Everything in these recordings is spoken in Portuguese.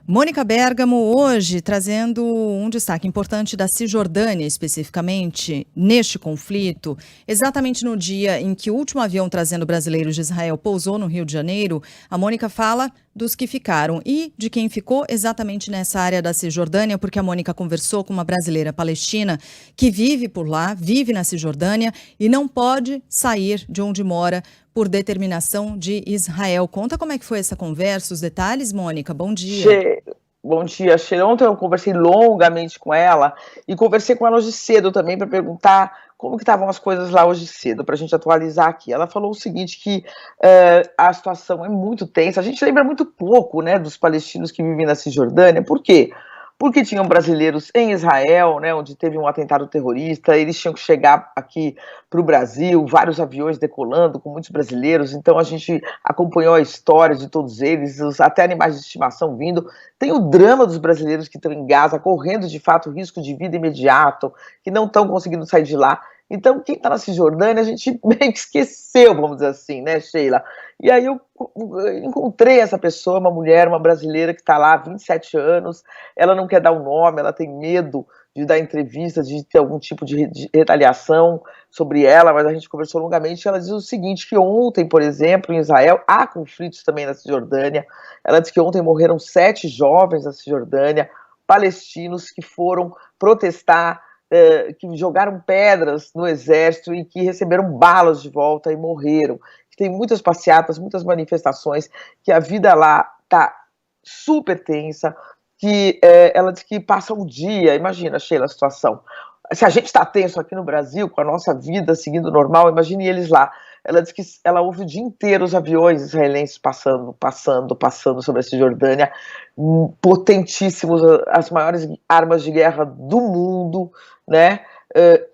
Mônica Bergamo hoje trazendo um destaque importante da Cisjordânia, especificamente neste conflito, exatamente no dia em que o último avião trazendo brasileiros de Israel pousou no Rio de Janeiro. A Mônica fala dos que ficaram e de quem ficou exatamente nessa área da Cisjordânia, porque a Mônica conversou com uma brasileira palestina que vive por lá, vive na Cisjordânia e não pode sair de onde mora por determinação de Israel. Conta como é que foi essa conversa, os detalhes, Mônica. Bom dia. Bom dia, Sheila. Ontem eu conversei longamente com ela e conversei com ela hoje cedo também para perguntar como que estavam as coisas lá hoje cedo, para a gente atualizar aqui. Ela falou o seguinte, que a situação é muito tensa. A gente lembra muito pouco, né, dos palestinos que vivem na Cisjordânia. Por quê? Porque tinham brasileiros em Israel, né, onde teve um atentado terrorista, eles tinham que chegar aqui para o Brasil, vários aviões decolando com muitos brasileiros, então a gente acompanhou a história de todos eles, até animais de estimação vindo. Tem o drama dos brasileiros que estão em Gaza, correndo de fato risco de vida imediato, que não estão conseguindo sair de lá. Então, quem está na Cisjordânia, a gente meio que esqueceu, vamos dizer assim, né, Sheila? E aí eu encontrei essa pessoa, uma mulher, uma brasileira que está lá há 27 anos, ela não quer dar o nome, ela tem medo de dar entrevistas, de ter algum tipo de retaliação sobre ela, mas a gente conversou longamente, e ela diz o seguinte, que ontem, por exemplo, em Israel, há conflitos também na Cisjordânia, ela diz que ontem morreram 7 jovens na Cisjordânia, palestinos que foram protestar, que jogaram pedras no exército e que receberam balas de volta e morreram. Tem muitas passeatas, muitas manifestações, que a vida lá está super tensa, que ela diz que passa um dia, imagina, Sheila, a situação. Se a gente está tenso aqui no Brasil, com a nossa vida seguindo normal, imagine eles lá. Ela diz que ela ouve o dia inteiro os aviões israelenses passando sobre a Cisjordânia, potentíssimos, as maiores armas de guerra do mundo, né?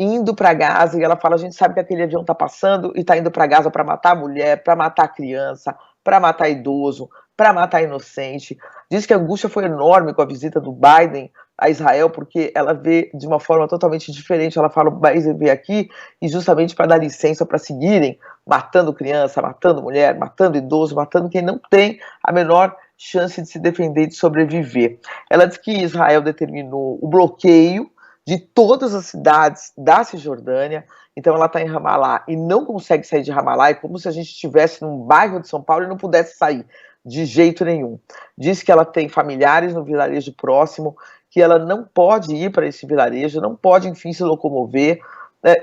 Indo para Gaza, e ela fala, a gente sabe que aquele avião está passando e está indo para Gaza para matar a mulher, para matar a criança, para matar idoso, para matar inocente. Diz que a angústia foi enorme com a visita do Biden a Israel, porque ela vê de uma forma totalmente diferente. Ela fala, o Biden veio aqui e justamente para dar licença para seguirem matando criança, matando mulher, matando idoso, matando quem não tem a menor chance de se defender e de sobreviver. Ela diz que Israel determinou o bloqueio de todas as cidades da Cisjordânia, então ela está em Ramallah e não consegue sair de Ramallah, é como se a gente estivesse num bairro de São Paulo e não pudesse sair, de jeito nenhum. Diz que ela tem familiares no vilarejo próximo, que ela não pode ir para esse vilarejo, não pode, enfim, se locomover,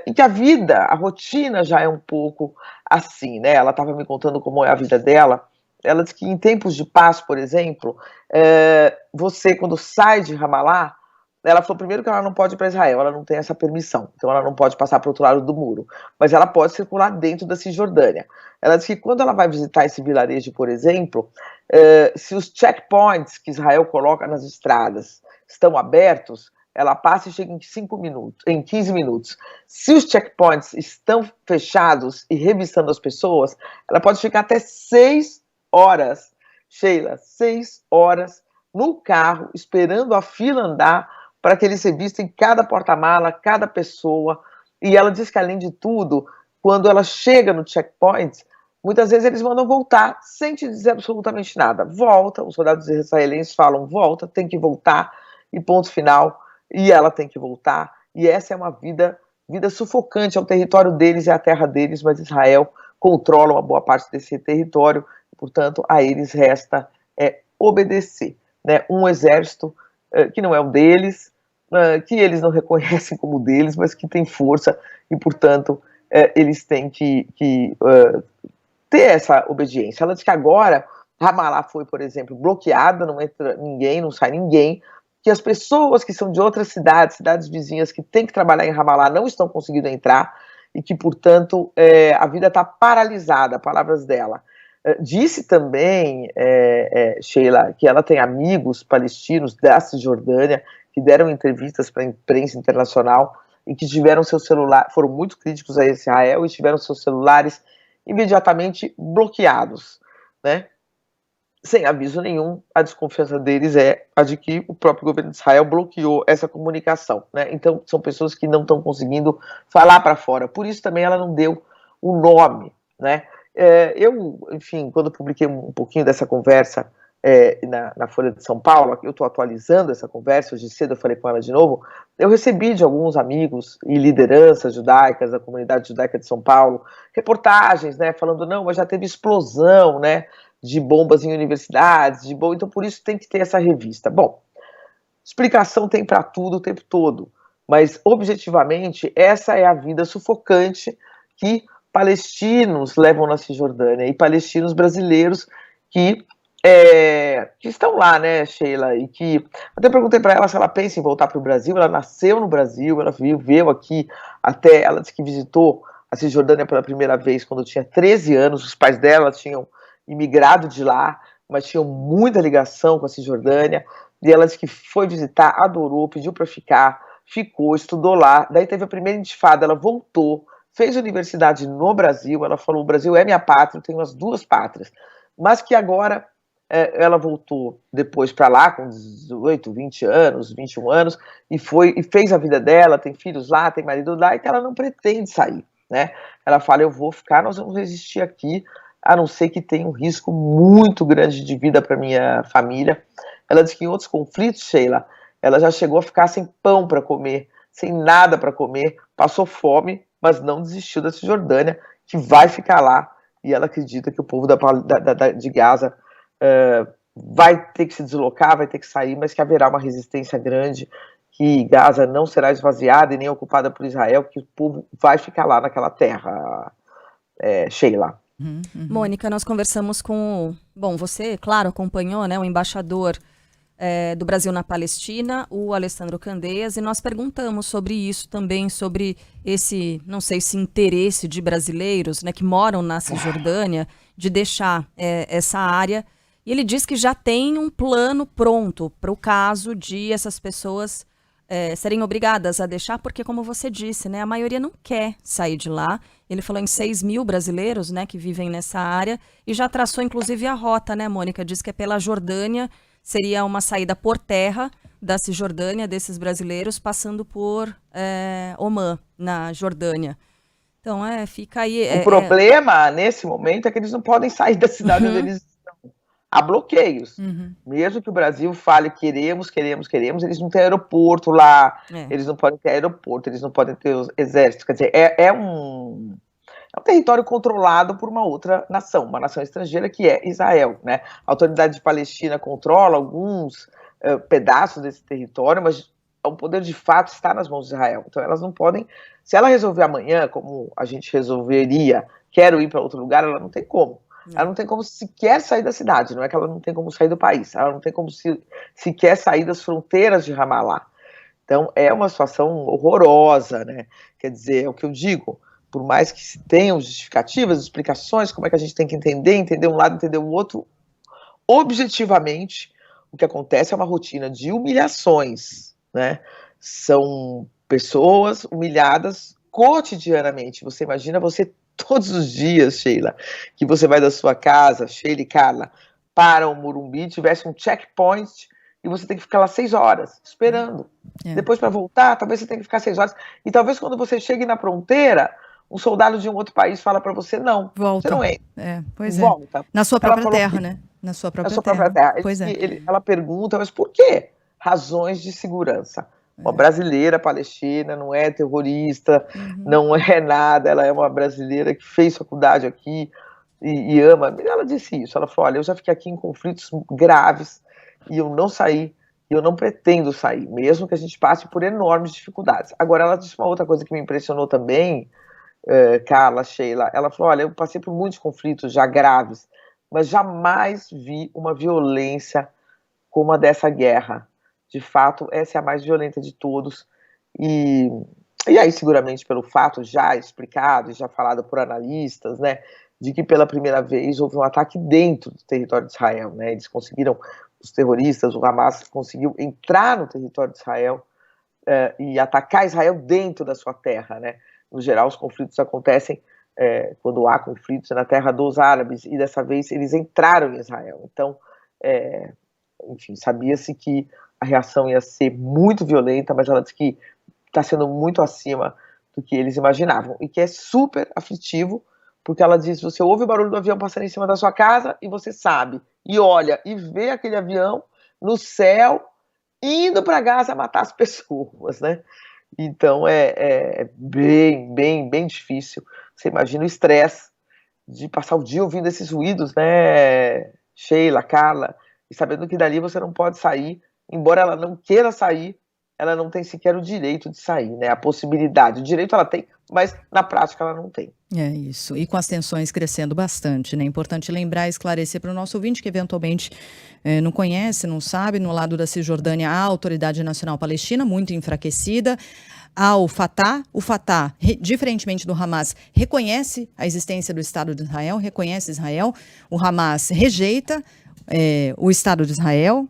e que a vida, a rotina já é um pouco assim, né? Ela estava me contando como é a vida dela. Ela diz que em tempos de paz, por exemplo, você, quando sai de Ramallah, ela falou primeiro que ela não pode ir para Israel, ela não tem essa permissão, então ela não pode passar para o outro lado do muro, mas ela pode circular dentro da Cisjordânia. Ela diz que quando ela vai visitar esse vilarejo, por exemplo, se os checkpoints que Israel coloca nas estradas estão abertos, ela passa e chega em 5 minutos, em 15 minutos. Se os checkpoints estão fechados e revistando as pessoas, ela pode ficar até 6 horas, Sheila, 6 horas no carro, esperando a fila andar, para que eles revistem cada porta-mala, cada pessoa. E ela diz que, além de tudo, quando ela chega no checkpoint, muitas vezes eles mandam voltar, sem te dizer absolutamente nada. Volta, os soldados israelenses falam, volta, tem que voltar, e ponto final. E ela tem que voltar. E essa é uma vida sufocante, é o território deles, é a terra deles, mas Israel controla uma boa parte desse território, portanto, a eles resta obedecer, né? Um exército que não é o deles, que eles não reconhecem como deles, mas que tem força e, portanto, eles têm que ter essa obediência. Ela diz que agora Ramallah foi, por exemplo, bloqueada, não entra ninguém, não sai ninguém, que as pessoas que são de outras cidades vizinhas que têm que trabalhar em Ramallah não estão conseguindo entrar e que, portanto, a vida está paralisada, palavras dela. Disse também, Sheila, que ela tem amigos palestinos da Cisjordânia que deram entrevistas para a imprensa internacional e que tiveram seu celular, foram muito críticos a Israel e tiveram seus celulares imediatamente bloqueados, né? Sem aviso nenhum, a desconfiança deles é a de que o próprio governo de Israel bloqueou essa comunicação, né? Então, são pessoas que não estão conseguindo falar para fora. Por isso também ela não deu o nome, né? Eu, enfim, quando publiquei um pouquinho dessa conversa na Folha de São Paulo, eu estou atualizando essa conversa, hoje cedo eu falei com ela de novo, eu recebi de alguns amigos e lideranças judaicas da comunidade judaica de São Paulo, reportagens, né, falando, não, mas já teve explosão, né, de bombas em universidades, então por isso tem que ter essa revista. Bom, explicação tem para tudo o tempo todo, mas objetivamente essa é a vida sufocante que palestinos levam na Cisjordânia e palestinos brasileiros que estão lá, né, Sheila, e que até perguntei para ela se ela pensa em voltar para o Brasil. Ela nasceu no Brasil, ela viveu aqui até, ela disse que visitou a Cisjordânia pela primeira vez quando tinha 13 anos, os pais dela tinham imigrado de lá, mas tinham muita ligação com a Cisjordânia, e ela disse que foi visitar, adorou, pediu para ficar, ficou, estudou lá, daí teve a primeira intifada, ela voltou, fez universidade no Brasil, ela falou, o Brasil é minha pátria, eu tenho as duas pátrias, mas que agora ela voltou depois para lá com 18, 20 anos, 21 anos, e fez a vida dela, tem filhos lá, tem marido lá, e que ela não pretende sair, né? Ela fala, eu vou ficar, nós vamos resistir aqui, a não ser que tenha um risco muito grande de vida para minha família. Ela diz que em outros conflitos, Sheila, ela já chegou a ficar sem pão para comer, sem nada para comer, passou fome, mas não desistiu da Cisjordânia, que vai ficar lá, e ela acredita que o povo de Gaza vai ter que se deslocar, vai ter que sair, mas que haverá uma resistência grande, que Gaza não será esvaziada e nem ocupada por Israel, que o povo vai ficar lá naquela terra, Sheila. Mônica, nós conversamos com, bom, você, claro, acompanhou, né, o embaixador do Brasil na Palestina, o Alessandro Candeias, e nós perguntamos sobre isso também, sobre esse, não sei se interesse de brasileiros, né, que moram na Cisjordânia, de deixar essa área. E ele diz que já tem um plano pronto para o caso de essas pessoas serem obrigadas a deixar, porque, como você disse, né, a maioria não quer sair de lá. Ele falou em 6 mil brasileiros, né, que vivem nessa área, e já traçou, inclusive, a rota, né, Mônica? Diz que é pela Jordânia, seria uma saída por terra da Cisjordânia, desses brasileiros, passando por Omã, na Jordânia. Então, fica aí... O problema, nesse momento, é que eles não podem sair da cidade onde eles estão. Há bloqueios. Mesmo que o Brasil fale queremos, eles não têm aeroporto lá, eles não podem ter aeroporto, eles não podem ter os exércitos. Quer dizer, é um território controlado por uma outra nação, uma nação estrangeira, que é Israel, né? A autoridade palestina controla alguns pedaços desse território, mas o poder de fato está nas mãos de Israel. Então elas não podem, se ela resolver amanhã, como a gente resolveria, quero ir para outro lugar, ela não tem como. Ela não tem como sequer sair da cidade, não é que ela não tem como sair do país, ela não tem como sequer sair das fronteiras de Ramallah. Então é uma situação horrorosa, né? Quer dizer, é o que eu digo, por mais que se tenham justificativas, explicações, como é que a gente tem que entender um lado, entender o outro, objetivamente, o que acontece é uma rotina de humilhações, né? São pessoas humilhadas cotidianamente. Você imagina você todos os dias, Sheila, que você vai da sua casa, Sheila e Carla, para o Morumbi, tivesse um checkpoint e você tem que ficar lá 6 horas, esperando. Depois, para voltar, talvez você tenha que ficar 6 horas. E talvez quando você chegue na fronteira, um soldado de um outro país fala para você, não, volta. Você não entra. Pois volta. Na sua própria terra, né? Na sua própria terra. Pois ela pergunta, mas por quê? Razões de segurança. Uma brasileira palestina, não é terrorista, não é nada, ela é uma brasileira que fez faculdade aqui e ama. Ela disse isso, ela falou, olha, eu já fiquei aqui em conflitos graves e eu não saí, e eu não pretendo sair, mesmo que a gente passe por enormes dificuldades. Agora, ela disse uma outra coisa que me impressionou também, Carla, Sheila, ela falou, olha, eu passei por muitos conflitos já graves, mas jamais vi uma violência como a dessa guerra. De fato, essa é a mais violenta de todos, e aí seguramente pelo fato já explicado e já falado por analistas, né, de que pela primeira vez houve um ataque dentro do território de Israel, né, eles conseguiram, os terroristas, o Hamas conseguiu entrar no território de Israel e atacar Israel dentro da sua terra, né, no geral os conflitos acontecem quando há conflitos na terra dos árabes, e dessa vez eles entraram em Israel, então, enfim, sabia-se que a reação ia ser muito violenta, mas ela disse que está sendo muito acima do que eles imaginavam, e que é super aflitivo, porque ela diz, você ouve o barulho do avião passando em cima da sua casa e você sabe, e olha, e vê aquele avião no céu, indo para Gaza matar as pessoas, né? Então é bem difícil. Você imagina o estresse de passar o dia ouvindo esses ruídos, né, Sheila, Carla, e sabendo que dali você não pode sair, embora ela não queira sair, ela não tem sequer o direito de sair, né? A possibilidade, o direito ela tem, mas na prática ela não tem. É isso, e com as tensões crescendo bastante, né? Importante lembrar e esclarecer para o nosso ouvinte que eventualmente não conhece, não sabe, no lado da Cisjordânia, a Autoridade Nacional Palestina, muito enfraquecida, ao Fatah. O Fatah, diferentemente do Hamas, reconhece a existência do Estado de Israel, reconhece Israel, o Hamas rejeita o Estado de Israel,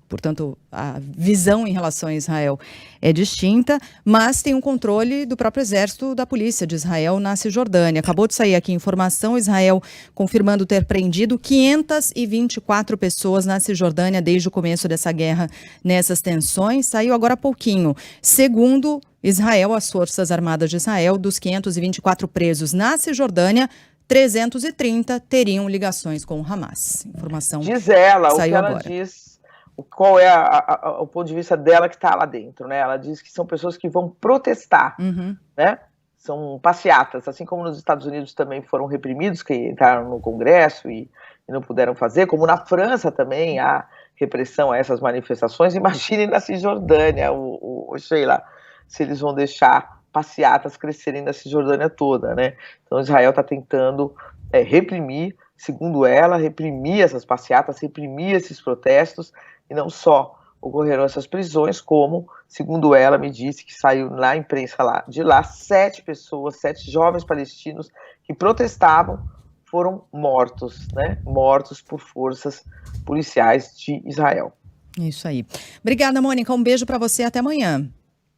portanto, a visão em relação a Israel é distinta, mas tem um controle do próprio exército da polícia de Israel na Cisjordânia. Acabou de sair aqui informação, Israel confirmando ter prendido 524 pessoas na Cisjordânia desde o começo dessa guerra, nessas tensões. Saiu agora há pouquinho. Segundo Israel, as Forças Armadas de Israel, dos 524 presos na Cisjordânia, 330 teriam ligações com o Hamas. Informação diz ela, saiu o que ela agora. diz, qual é o ponto de vista dela que está lá dentro, né? Ela diz que são pessoas que vão protestar, né? São passeatas, assim como nos Estados Unidos também foram reprimidos, que entraram no Congresso e não puderam fazer, como na França também há repressão a essas manifestações. Imagine na Cisjordânia, Sheila, se eles vão deixar passeatas crescerem na Cisjordânia toda, né? Então Israel está tentando reprimir, segundo ela, reprimir essas passeatas, reprimir esses protestos, e não só ocorreram essas prisões, como, segundo ela, me disse que saiu na imprensa de lá, 7 jovens palestinos que protestavam, foram mortos, né? Mortos por forças policiais de Israel. Isso aí. Obrigada, Mônica. Um beijo para você. Até amanhã.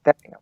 Até amanhã.